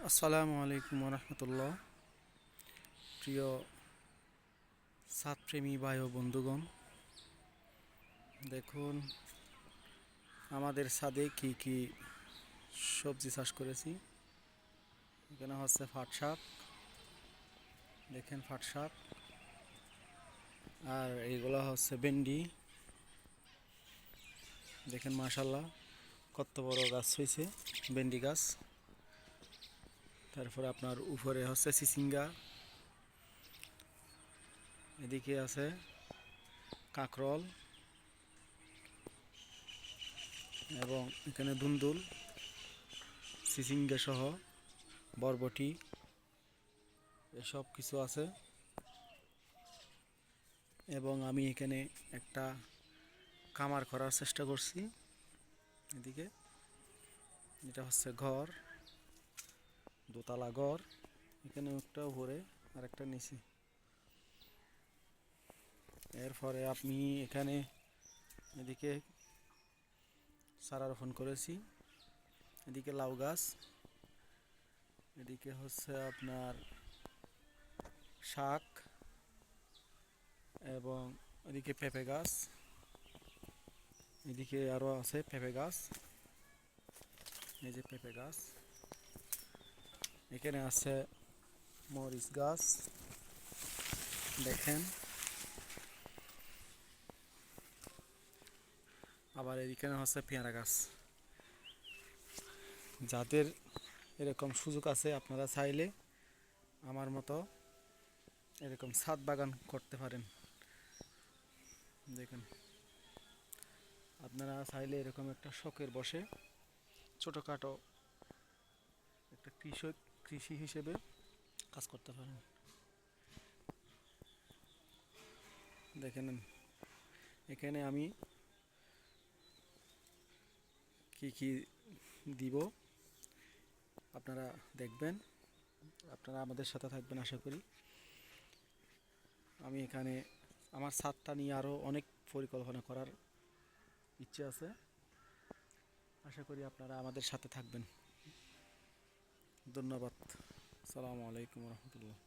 আসসালামু আলাইকুম রহমতুল্লাহ। প্রিয় ছাদপ্রেমী ভাই ও বন্ধুগণ, দেখুন আমাদের ছাদে কি কি সবজি চাষ করেছি। এখানে হচ্ছে পাট শাক, দেখেন পাট শাক। আর এইগুলো হচ্ছে ভেন্ডি, দেখেন মাশাল্লাহ কত বড় গাছ হয়েছে ভেন্ডি গাছ। তারপর আপনার উপরে হচ্ছে চিচিঙ্গা, এদিকে আছে কাঁকরোল এবং এখানে দুন্দুল, চিচিঙ্গা সহ বরবটি এসব কিছু আছে। এবং আমি এখানে একটা কামার করার চেষ্টা করছি। এদিকে এটা হচ্ছে ঘর, দোতলা ঘর। এখানে একটা উপরে আর একটা নিচে। এরপরে আপনি এখানে এদিকে চারা রোপণ করেছি। এদিকে লাউ গাছ, এদিকে হচ্ছে আপনার শাক এবং এদিকে পেঁপে গাছ। এদিকে আরও আছে পেঁপে গাছ, এই যে পেঁপে গাছ। এখানে আছে মরিচ গাছ, দেখেন। আবার এখানে হচ্ছে পেয়ারা গাছ। যাদের এরকম সুযোগ আছে আপনারা চাইলে আমার মতো এরকম ছাদ বাগান করতে পারেন। দেখেন, আপনারা চাইলে এরকম একটা শখের বসে ছোটোখাটো একটা কৃষি হিসেবে কাজ করতে পারেন। দেখেন এখানে আমি কি কি দিব আপনারা দেখবেন, আপনারা আমাদের সাথে থাকবেন আশা করি। আমি এখানে আমার ছাদটা নিয়ে আরও অনেক পরিকল্পনা করার ইচ্ছে আছে। আশা করি আপনারা আমাদের সাথে থাকবেন। ধন্যবাদ। আসসালামু আলাইকুম রহমতুল্লাহ।